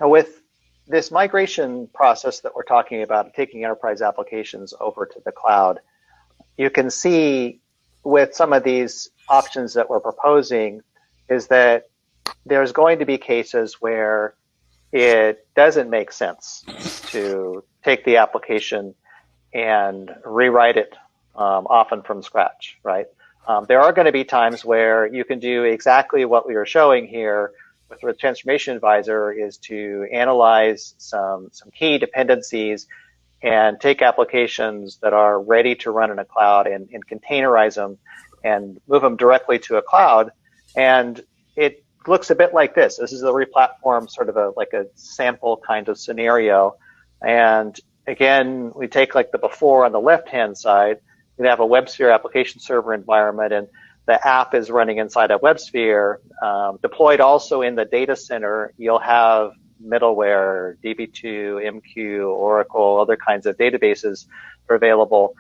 Now, with this migration process that we're talking about, taking enterprise applications over to the cloud, you can see with some of these options that we're proposing is that there's going to be cases where it doesn't make sense to take the application and rewrite it often from scratch, right? There are going to be times where you can do exactly what we were showing here with the Transformation Advisor, is to analyze some key dependencies and take applications that are ready to run in a cloud and containerize them and move them directly to a cloud. And it looks a bit like this. This is a replatform, sort of like a sample kind of scenario. And again, we take like the before on the left-hand side. We have a WebSphere application server environment, and the app is running inside a WebSphere. Deployed also in the data center, you'll have middleware, DB2, MQ, Oracle, other kinds of databases are available.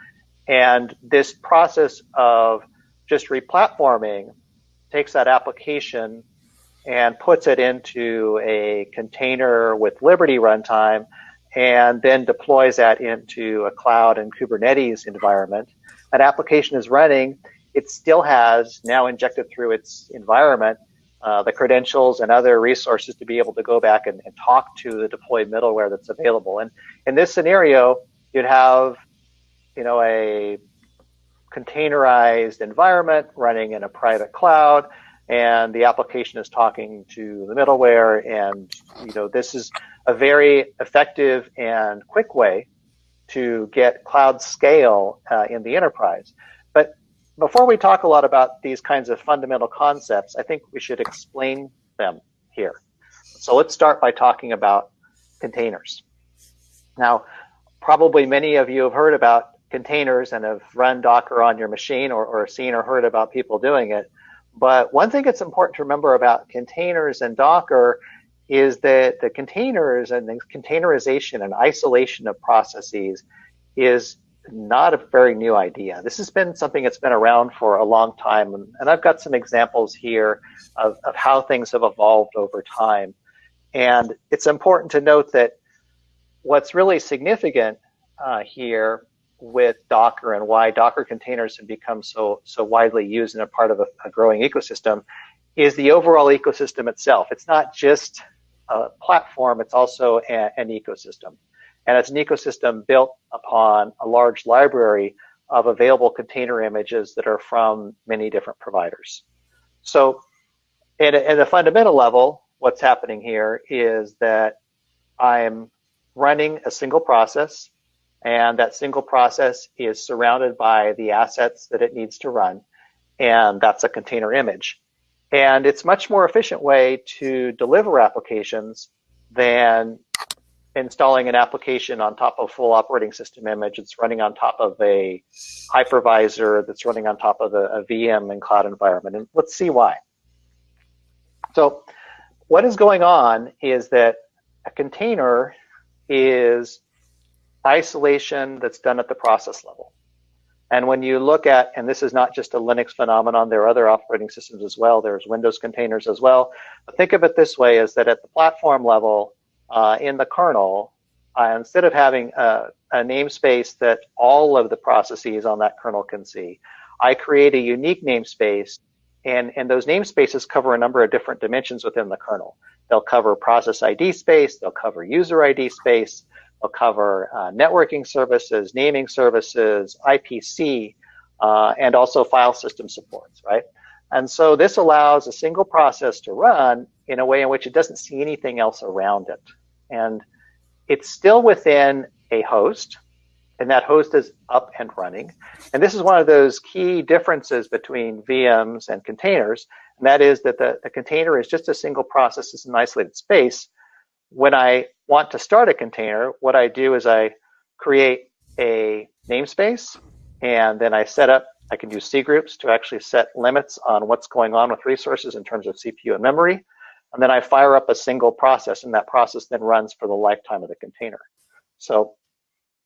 And this process of just replatforming takes that application and puts it into a container with Liberty runtime, and then deploys that into a cloud and Kubernetes environment. That application is running. It still has, now injected through its environment, the credentials and other resources to be able to go back and talk to the deployed middleware that's available. And in this scenario, you'd have, a containerized environment running in a private cloud, and the application is talking to the middleware. And this is a very effective and quick way to get cloud scale in the enterprise. But before we talk a lot about these kinds of fundamental concepts, I think we should explain them here. So let's start by talking about containers. Now, probably many of you have heard about containers and have run Docker on your machine, or seen or heard about people doing it. But one thing that's important to remember about containers and Docker is that the containers and the containerization and isolation of processes is not a very new idea. This has been something that's been around for a long time, and I've got some examples here of how things have evolved over time. And it's important to note that what's really significant here with Docker, and why Docker containers have become so widely used and a part of a growing ecosystem, is the overall ecosystem itself. It's not just a platform, it's also an ecosystem. And it's an ecosystem built upon a large library of available container images that are from many different providers. So at a fundamental level, what's happening here is that I'm running a single process, and that single process is surrounded by the assets that it needs to run, and that's a container image. And it's a much more efficient way to deliver applications than installing an application on top of a full operating system image. It's running on top of a hypervisor that's running on top of a VM and cloud environment. And let's see why. So what is going on is that a container is isolation that's done at the process level. And when you look at, and this is not just a Linux phenomenon, there are other operating systems as well, there's Windows containers as well. But think of it this way, is that at the platform level, in the kernel, instead of having a namespace that all of the processes on that kernel can see, I create a unique namespace, and those namespaces cover a number of different dimensions within the kernel. They'll cover process ID space, they'll cover user ID space, they'll cover networking services, naming services, IPC, and also file system supports, right? And so this allows a single process to run in a way in which it doesn't see anything else around it. And it's still within a host, and that host is up and running. And this is one of those key differences between VMs and containers, and that is that the container is just a single process, it's an isolated space. When I want to start a container, what I do is I create a namespace, and then I set up, I can use C groups to actually set limits on what's going on with resources in terms of CPU and memory. And then I fire up a single process, and that process then runs for the lifetime of the container. So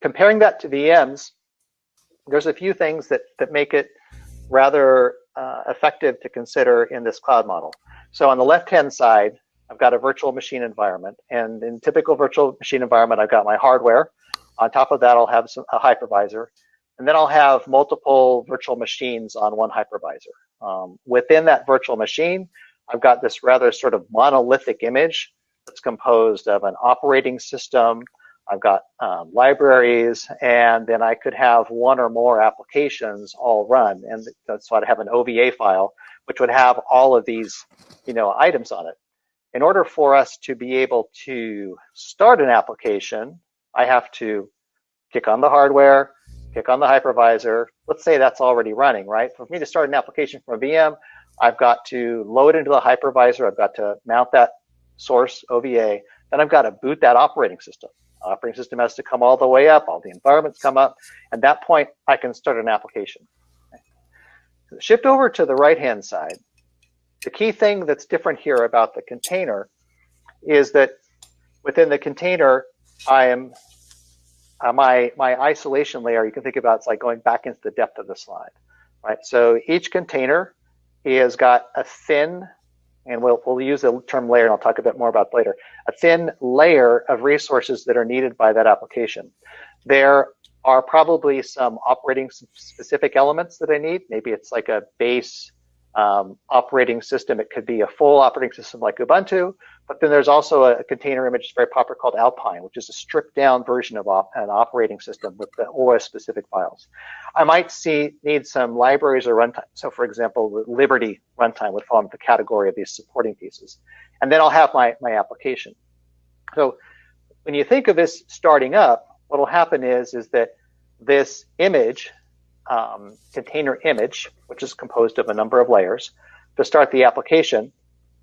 comparing that to VMs, there's a few things that make it rather effective to consider in this cloud model. So on the left-hand side, I've got a virtual machine environment. And in typical virtual machine environment, I've got my hardware. On top of that, I'll have a hypervisor. And then I'll have multiple virtual machines on one hypervisor. Within that virtual machine, I've got this rather sort of monolithic image that's composed of an operating system. I've got libraries, and then I could have one or more applications all run. And that's why I have an OVA file, which would have all of these, items on it. In order for us to be able to start an application, I have to kick on the hardware, kick on the hypervisor. Let's say that's already running, right? For me to start an application from a VM, I've got to load into the hypervisor. I've got to mount that source OVA. Then I've got to boot that operating system. Operating system has to come all the way up, all the environments come up. At that point, I can start an application. Shift over to the right-hand side. The key thing that's different here about the container is that within the container, I am my isolation layer. You can think about it's like going back into the depth of the slide, right? So each container has got a thin, and we'll use the term layer, and I'll talk a bit more about it later, a thin layer of resources that are needed by that application. There are probably some operating specific elements that I need. Maybe it's like a base operating system. It could be a full operating system like Ubuntu, but then there's also a container image that's very popular called Alpine, which is a stripped down version of an operating system with the OS specific files. I might need some libraries or runtime. So for example, the Liberty runtime would fall into the category of these supporting pieces. And then I'll have my application. So when you think of this starting up, what will happen is that this image, container image, which is composed of a number of layers, to start the application,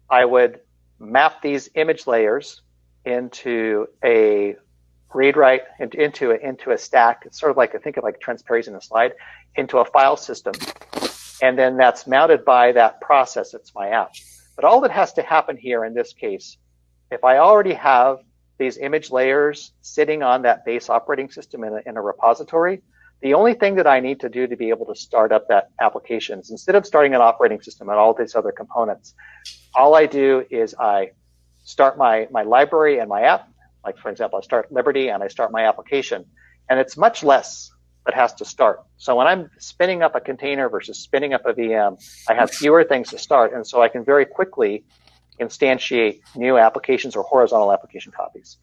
I would map these image layers into a read-write, into a stack. It's sort of like, think of like transparency in a slide, into a file system. And then that's mounted by that process. It's my app. But all that has to happen here in this case, if I already have these image layers sitting on that base operating system in a repository, the only thing that I need to do to be able to start up that application is, instead of starting an operating system and all these other components, all I do is I start my library and my app. Like for example, I start Liberty and I start my application, and it's much less that has to start. So when I'm spinning up a container versus spinning up a VM, I have fewer things to start, and so I can very quickly instantiate new applications or horizontal application copies.